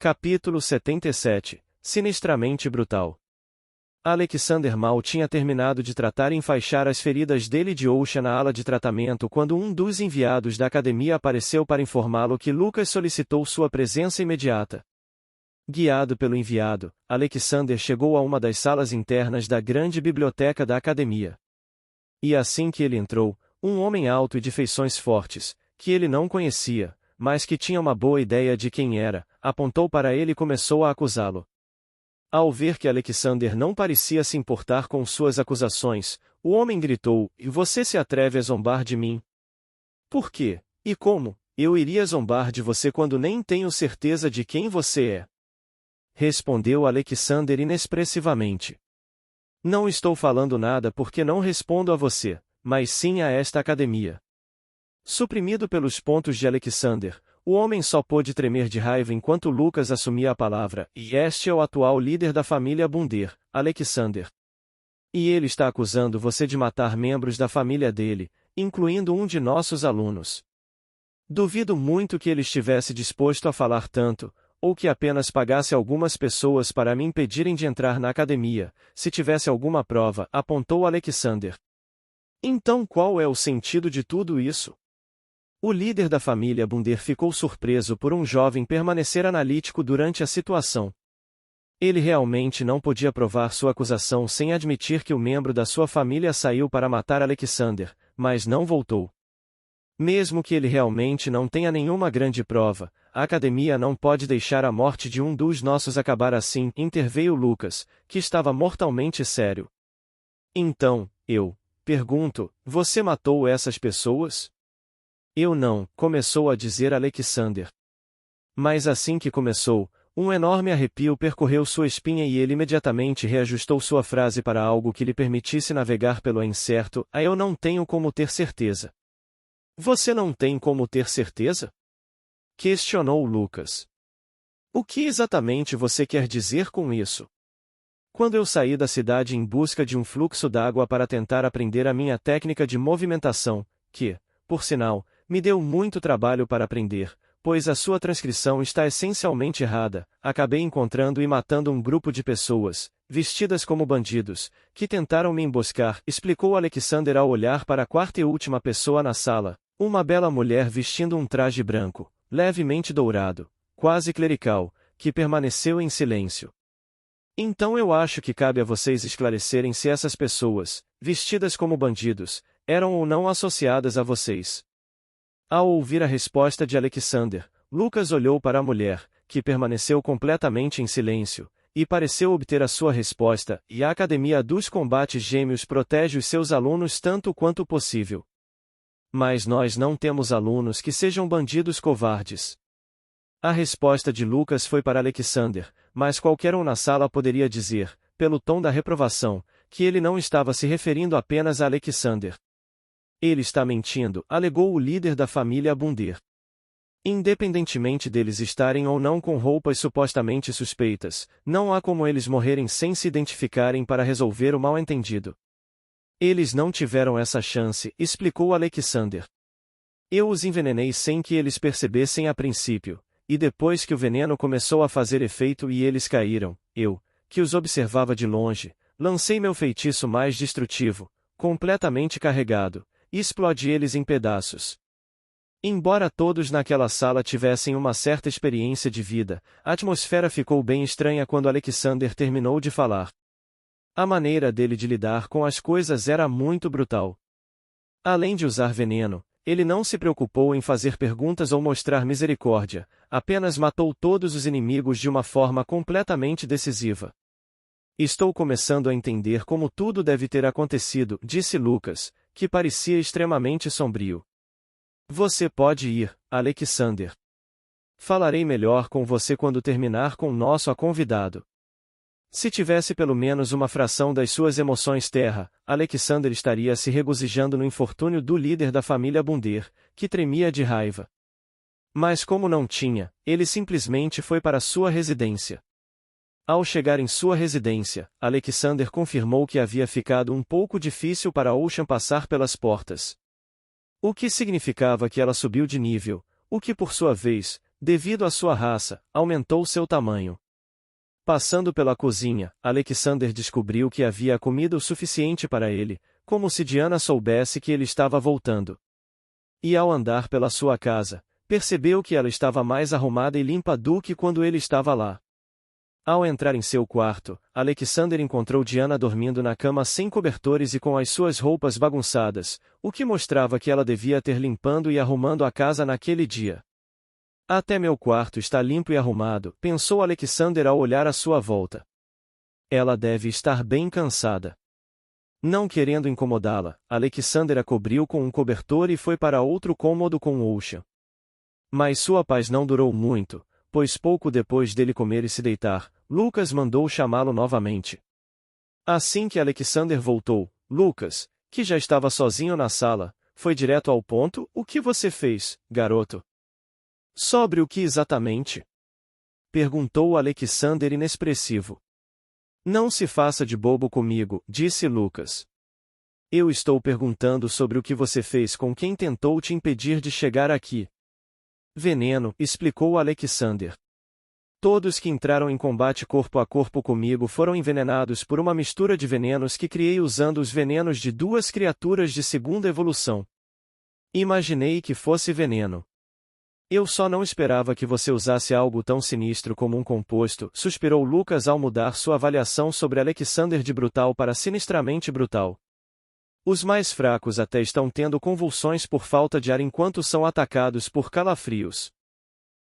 Capítulo 77. Sinistramente brutal. Alexander mal tinha terminado de tratar e enfaixar as feridas dele de Ocean na ala de tratamento quando um dos enviados da academia apareceu para informá-lo que Lucas solicitou sua presença imediata. Guiado pelo enviado, Alexander chegou a uma das salas internas da grande biblioteca da academia. E assim que ele entrou, um homem alto e de feições fortes, que ele não conhecia, mas que tinha uma boa ideia de quem era, apontou para ele e começou a acusá-lo. Ao ver que Alexander não parecia se importar com suas acusações, o homem gritou: "E você se atreve a zombar de mim? Por quê? E como? Eu iria zombar de você quando nem tenho certeza de quem você é?" Respondeu Alexander inexpressivamente. "Não estou falando nada porque não respondo a você, mas sim a esta academia." Suprimido pelos pontos de Alexander, o homem só pôde tremer de raiva enquanto Lucas assumia a palavra, e este é o atual líder da família Bundir, Alexander. E ele está acusando você de matar membros da família dele, incluindo um de nossos alunos. Duvido muito que ele estivesse disposto a falar tanto, ou que apenas pagasse algumas pessoas para me impedirem de entrar na academia, se tivesse alguma prova, apontou Alexander. Então qual é o sentido de tudo isso? O líder da família Bundir ficou surpreso por um jovem permanecer analítico durante a situação. Ele realmente não podia provar sua acusação sem admitir que o membro da sua família saiu para matar Alexander, mas não voltou. Mesmo que ele realmente não tenha nenhuma grande prova, a academia não pode deixar a morte de um dos nossos acabar assim, interveio Lucas, que estava mortalmente sério. Então, eu pergunto, você matou essas pessoas? Eu não, começou a dizer Alexander. Mas assim que começou, um enorme arrepio percorreu sua espinha e ele imediatamente reajustou sua frase para algo que lhe permitisse navegar pelo incerto: eu não tenho como ter certeza. Você não tem como ter certeza? Questionou Lucas. O que exatamente você quer dizer com isso? Quando eu saí da cidade em busca de um fluxo d'água para tentar aprender a minha técnica de movimentação, que, por sinal, me deu muito trabalho para aprender, pois a sua transcrição está essencialmente errada, acabei encontrando e matando um grupo de pessoas, vestidas como bandidos, que tentaram me emboscar, explicou Alexander ao olhar para a quarta e última pessoa na sala, uma bela mulher vestindo um traje branco, levemente dourado, quase clerical, que permaneceu em silêncio. Então eu acho que cabe a vocês esclarecerem se essas pessoas, vestidas como bandidos, eram ou não associadas a vocês. Ao ouvir a resposta de Alexander, Lucas olhou para a mulher, que permaneceu completamente em silêncio, e pareceu obter a sua resposta, e a Academia dos Combates Gêmeos protege os seus alunos tanto quanto possível. Mas nós não temos alunos que sejam bandidos covardes. A resposta de Lucas foi para Alexander, mas qualquer um na sala poderia dizer, pelo tom da reprovação, que ele não estava se referindo apenas a Alexander. Ele está mentindo, alegou o líder da família Bundir. Independentemente deles estarem ou não com roupas supostamente suspeitas, não há como eles morrerem sem se identificarem para resolver o mal-entendido. Eles não tiveram essa chance, explicou Alexander. Eu os envenenei sem que eles percebessem a princípio, e depois que o veneno começou a fazer efeito e eles caíram, eu, que os observava de longe, lancei meu feitiço mais destrutivo, completamente carregado, e explodi eles em pedaços. Embora todos naquela sala tivessem uma certa experiência de vida, a atmosfera ficou bem estranha quando Alexander terminou de falar. A maneira dele de lidar com as coisas era muito brutal. Além de usar veneno, ele não se preocupou em fazer perguntas ou mostrar misericórdia, apenas matou todos os inimigos de uma forma completamente decisiva. Estou começando a entender como tudo deve ter acontecido, disse Lucas, que parecia extremamente sombrio. Você pode ir, Alexander. Falarei melhor com você quando terminar com nosso convidado. Se tivesse pelo menos uma fração das suas emoções terra, Alexander estaria se regozijando no infortúnio do líder da família Bundir, que tremia de raiva. Mas como não tinha, ele simplesmente foi para sua residência. Ao chegar em sua residência, Alexander confirmou que havia ficado um pouco difícil para Ocean passar pelas portas. O que significava que ela subiu de nível, o que por sua vez, Devido à sua raça, aumentou seu tamanho. Passando pela cozinha, Alexander descobriu que havia comida o suficiente para ele, como se Diana soubesse que ele estava voltando. E ao andar pela sua casa, percebeu que ela estava mais arrumada e limpa do que quando ele estava lá. Ao entrar em seu quarto, Alexander encontrou Diana dormindo na cama sem cobertores e com as suas roupas bagunçadas, o que mostrava que ela devia ter limpando e arrumando a casa naquele dia. Até meu quarto está limpo e arrumado, pensou Alexander ao olhar à sua volta. Ela deve estar bem cansada. Não querendo incomodá-la, Alexander a cobriu com um cobertor e foi para outro cômodo com Ocean. Mas sua paz não durou muito, pois pouco depois dele comer e se deitar, Lucas mandou chamá-lo novamente. Assim que Alexander voltou, Lucas, que já estava sozinho na sala, foi direto ao ponto: "O que você fez, garoto?" "Sobre o que exatamente?" perguntou Alexander inexpressivo. "Não se faça de bobo comigo", disse Lucas. "Eu estou perguntando sobre o que você fez com quem tentou te impedir de chegar aqui." "Veneno", explicou Alexander. "Todos que entraram em combate corpo a corpo comigo foram envenenados por uma mistura de venenos que criei usando os venenos de duas criaturas de segunda evolução. Imaginei que fosse veneno. Eu só não esperava que você usasse algo tão sinistro como um composto", suspirou Lucas ao mudar sua avaliação sobre Alexander de brutal para sinistramente brutal. "Os mais fracos até estão tendo convulsões por falta de ar enquanto são atacados por calafrios.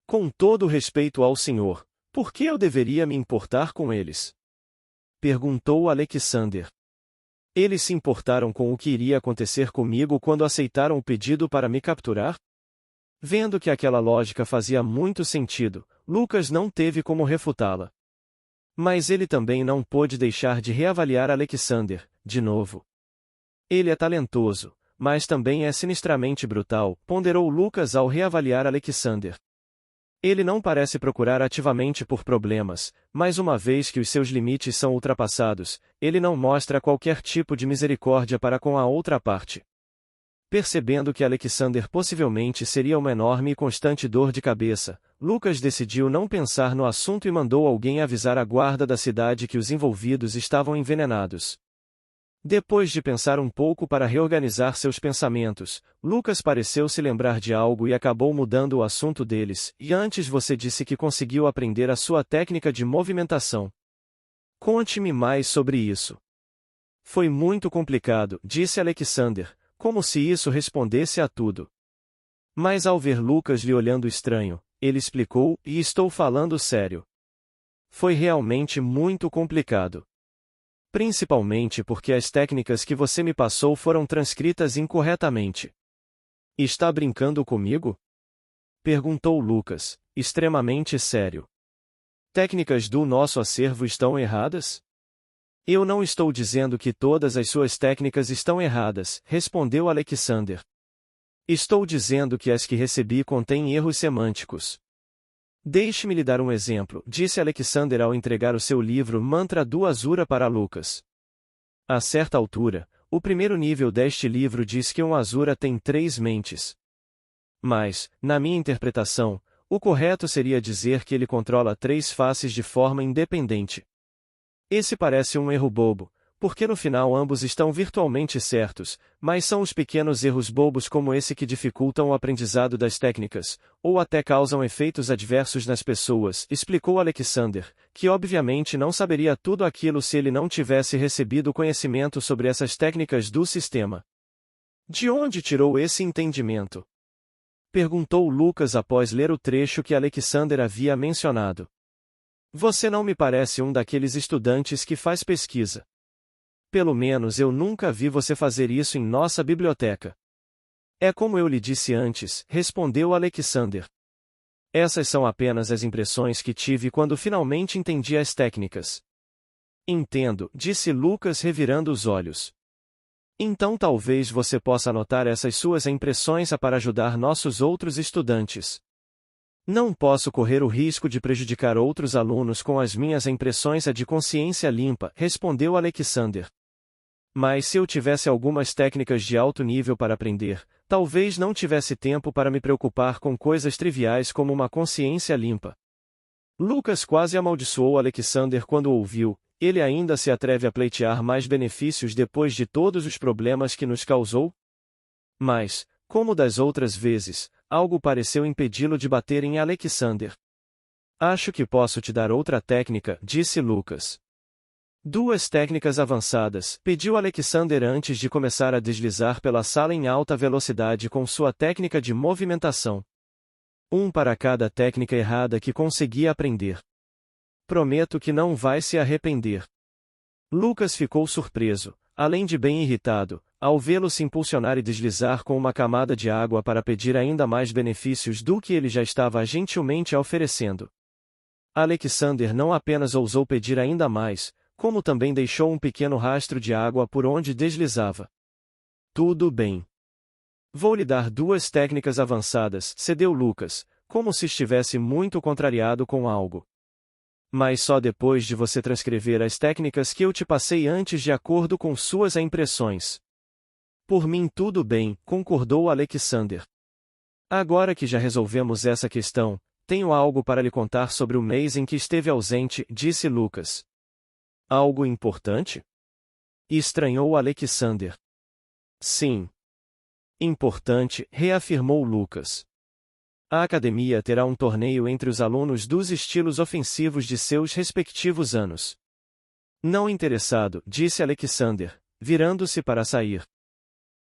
Com todo respeito ao senhor, por que eu deveria me importar com eles?" perguntou Alexander. "Eles se importaram com o que iria acontecer comigo quando aceitaram o pedido para me capturar?" Vendo que aquela lógica fazia muito sentido, Lucas não teve como refutá-la. Mas ele também não pôde deixar de reavaliar Alexander, de novo. "Ele é talentoso, mas também é sinistramente brutal", ponderou Lucas ao reavaliar Alexander. "Ele não parece procurar ativamente por problemas, mas uma vez que os seus limites são ultrapassados, ele não mostra qualquer tipo de misericórdia para com a outra parte." Percebendo que Alexander possivelmente seria uma enorme e constante dor de cabeça, Lucas decidiu não pensar no assunto e mandou alguém avisar a guarda da cidade que os envolvidos estavam envenenados. Depois de pensar um pouco para reorganizar seus pensamentos, Lucas pareceu se lembrar de algo e acabou mudando o assunto deles. "E antes você disse que conseguiu aprender a sua técnica de movimentação. Conte-me mais sobre isso." "Foi muito complicado", disse Alexander, como se isso respondesse a tudo. Mas ao ver Lucas lhe olhando estranho, ele explicou: "E estou falando sério. Foi realmente muito complicado. Principalmente porque as técnicas que você me passou foram transcritas incorretamente." "Está brincando comigo?" perguntou Lucas, extremamente sério. "Técnicas do nosso acervo estão erradas?" "Eu não estou dizendo que todas as suas técnicas estão erradas", respondeu Alexander. "Estou dizendo que as que recebi contêm erros semânticos." "Deixe-me lhe dar um exemplo", disse Alexander ao entregar o seu livro Mantra do Azura para Lucas. A certa altura, o primeiro nível deste livro diz que um Azura tem 3 mentes. Mas, na minha interpretação, o correto seria dizer que ele controla 3 faces de forma independente. Esse parece um erro bobo, porque no final ambos estão virtualmente certos, mas são os pequenos erros bobos como esse que dificultam o aprendizado das técnicas, ou até causam efeitos adversos nas pessoas, explicou Alexander, que obviamente não saberia tudo aquilo se ele não tivesse recebido conhecimento sobre essas técnicas do sistema. "De onde tirou esse entendimento?" perguntou Lucas após ler o trecho que Alexander havia mencionado. "Você não me parece um daqueles estudantes que faz pesquisa. Pelo menos eu nunca vi você fazer isso em nossa biblioteca." "É como eu lhe disse antes", respondeu Alexander. "Essas são apenas as impressões que tive quando finalmente entendi as técnicas." "Entendo", disse Lucas revirando os olhos. "Então talvez você possa anotar essas suas impressões para ajudar nossos outros estudantes." "Não posso correr o risco de prejudicar outros alunos com as minhas impressões de consciência limpa", respondeu Alexander. "Mas se eu tivesse algumas técnicas de alto nível para aprender, Talvez não tivesse tempo para me preocupar com coisas triviais como uma consciência limpa. Lucas quase amaldiçoou Alexander quando o ouviu. Ele ainda se atreve a pleitear mais benefícios depois de todos os problemas que nos causou? Mas, como das outras vezes, algo pareceu impedi-lo de bater em Alexander. Acho que posso te dar outra técnica, disse Lucas. 2 técnicas avançadas, pediu Alexander antes de começar a deslizar pela sala em alta velocidade com sua técnica de movimentação. 1 para cada técnica errada que conseguia aprender. Prometo que não vai se arrepender. Lucas ficou surpreso, além de bem irritado, ao vê-lo se impulsionar e deslizar com uma camada de água para pedir ainda mais benefícios do que ele já estava gentilmente oferecendo. Alexander não apenas ousou pedir ainda mais, como também deixou um pequeno rastro de água por onde deslizava. Tudo bem. Vou lhe dar 2 técnicas avançadas, cedeu Lucas, como se estivesse muito contrariado com algo. Mas só depois de você transcrever as técnicas que eu te passei antes de acordo com suas impressões. Por mim tudo bem, concordou Alexander. Agora que já resolvemos essa questão, tenho algo para lhe contar sobre o mês em que esteve ausente, disse Lucas. Algo importante? Estranhou Alexander. Sim. Importante, reafirmou Lucas. A academia terá um torneio entre os alunos dos estilos ofensivos de seus respectivos anos. Não interessado, disse Alexander, virando-se para sair.